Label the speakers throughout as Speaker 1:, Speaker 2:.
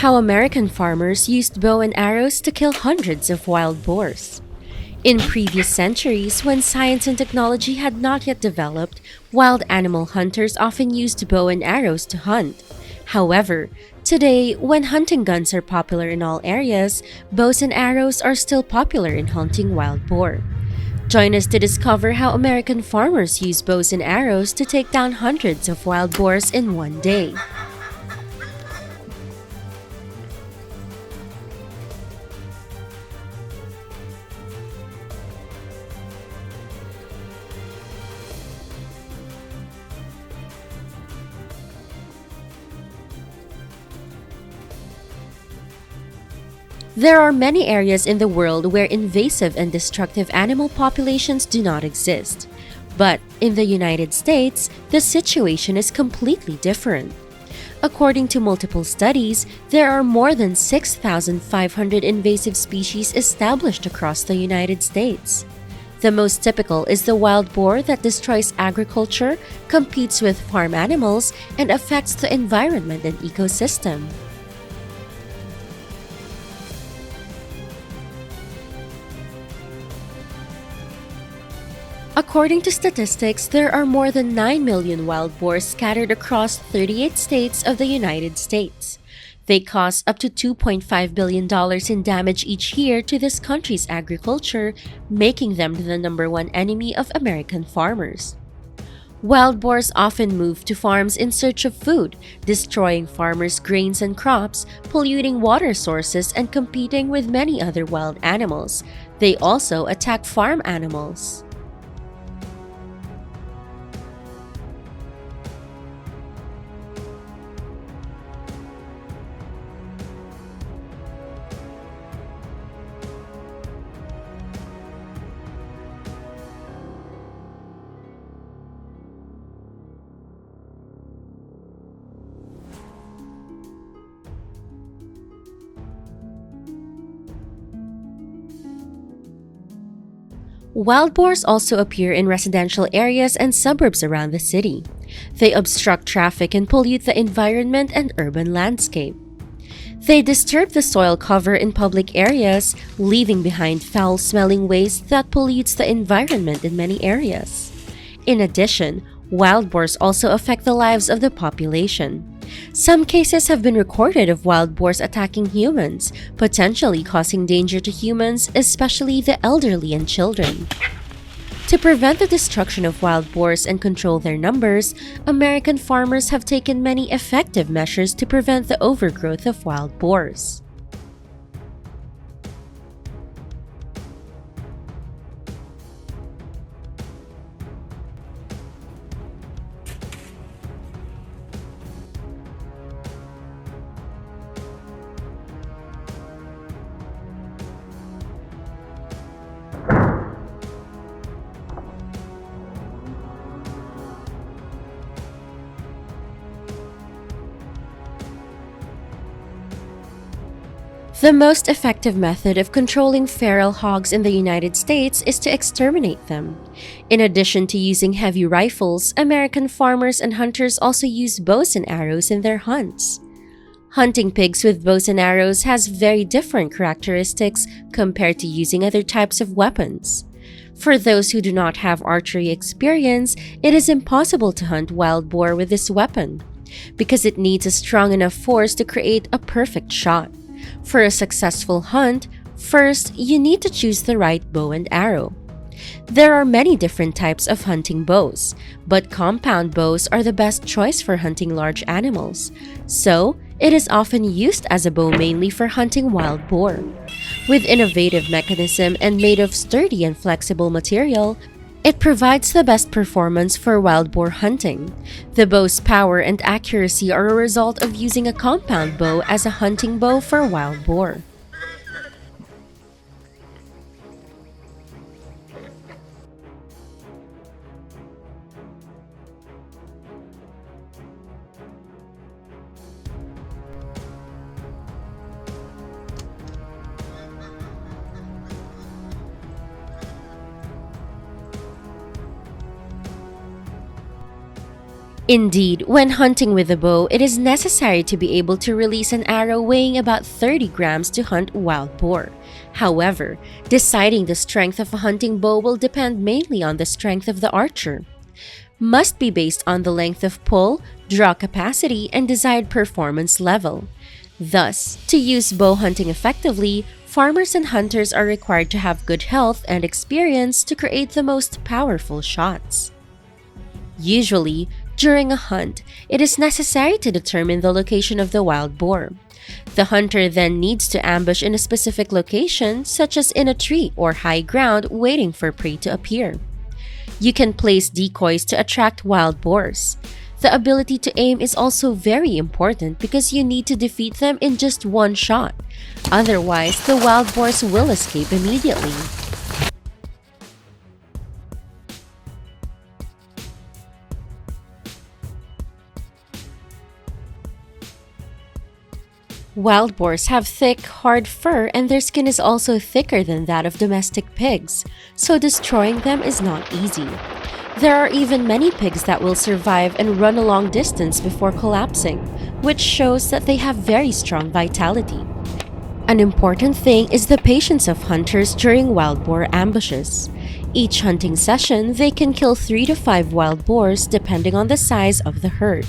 Speaker 1: how American farmers used bow and arrows to kill hundreds of wild boars. In previous centuries, when science and technology had not yet developed, wild animal hunters often used bow and arrows to hunt. However, today, when hunting guns are popular in all areas, bows and arrows are still popular in hunting wild boar. Join us to discover how American farmers use bows and arrows to take down hundreds of wild boars in one day. There are many areas in the world where invasive and destructive animal populations do not exist. But in the United States, the situation is completely different. According to multiple studies, there are more than 6,500 invasive species established across the United States. The most typical is the wild boar that destroys agriculture, competes with farm animals, and affects the environment and ecosystem. According to statistics, there are more than 9 million wild boars scattered across 38 states of the United States. They cause up to $2.5 billion in damage each year to this country's agriculture, making them the #1 enemy of American farmers. Wild boars often move to farms in search of food, destroying farmers' grains and crops, polluting water sources, and competing with many other wild animals. They also attack farm animals. Wild boars also appear in residential areas and suburbs around the city. They obstruct traffic and pollute the environment and urban landscape. They disturb the soil cover in public areas, leaving behind foul-smelling waste that pollutes the environment in many areas. In addition, wild boars also affect the lives of the population. Some cases have been recorded of wild boars attacking humans, potentially causing danger to humans, especially the elderly and children. To prevent the destruction of wild boars and control their numbers, American farmers have taken many effective measures to prevent the overgrowth of wild boars. The most effective method of controlling feral hogs in the United States is to exterminate them. In addition to using heavy rifles, American farmers and hunters also use bows and arrows in their hunts. Hunting pigs with bows and arrows has very different characteristics compared to using other types of weapons. For those who do not have archery experience, it is impossible to hunt wild boar with this weapon, because it needs a strong enough force to create a perfect shot. For a successful hunt, first, you need to choose the right bow and arrow. There are many different types of hunting bows, but compound bows are the best choice for hunting large animals. So, it is often used as a bow mainly for hunting wild boar. With innovative mechanism and made of sturdy and flexible material, it provides the best performance for wild boar hunting. The bow's power and accuracy are a result of using a compound bow as a hunting bow for wild boar. Indeed, when hunting with a bow, it is necessary to be able to release an arrow weighing about 30 grams to hunt wild boar. However, deciding the strength of a hunting bow will depend mainly on the strength of the archer. Must be based on the length of pull, draw capacity, and desired performance level. Thus, to use bow hunting effectively, farmers and hunters are required to have good health and experience to create the most powerful shots. Usually, during a hunt, it is necessary to determine the location of the wild boar. The hunter then needs to ambush in a specific location, such as in a tree or high ground, waiting for prey to appear. You can place decoys to attract wild boars. The ability to aim is also very important because you need to defeat them in just one shot. Otherwise, the wild boars will escape immediately. Wild boars have thick, hard fur and their skin is also thicker than that of domestic pigs, so destroying them is not easy. There are even many pigs that will survive and run a long distance before collapsing, which shows that they have very strong vitality. An important thing is the patience of hunters during wild boar ambushes. Each hunting session, they can kill 3 to 5 wild boars depending on the size of the herd.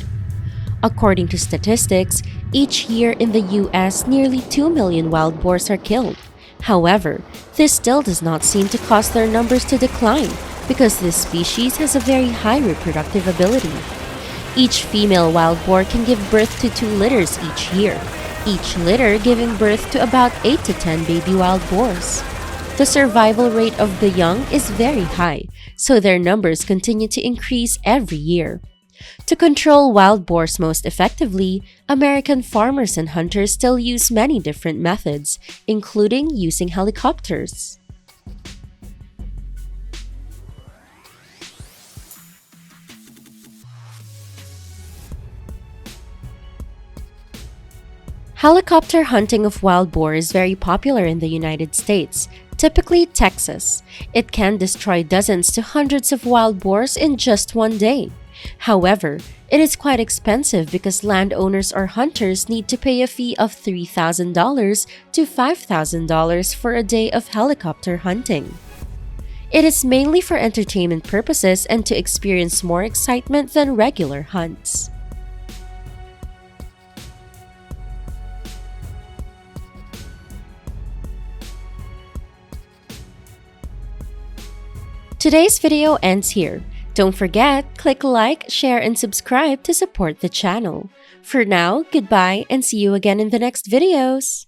Speaker 1: According to statistics, each year in the US, nearly 2 million wild boars are killed. However, this still does not seem to cause their numbers to decline because this species has a very high reproductive ability. Each female wild boar can give birth to 2 litters each year, each litter giving birth to about 8 to 10 baby wild boars. The survival rate of the young is very high, so their numbers continue to increase every year. To control wild boars most effectively, American farmers and hunters still use many different methods, including using helicopters. Helicopter hunting of wild boar is very popular in the United States, typically Texas. It can destroy dozens to hundreds of wild boars in just one day. However, it is quite expensive because landowners or hunters need to pay a fee of $3,000 to $5,000 for a day of helicopter hunting. It is mainly for entertainment purposes and to experience more excitement than regular hunts. Today's video ends here. Don't forget, click like, share, and subscribe to support the channel. For now, goodbye and see you again in the next videos!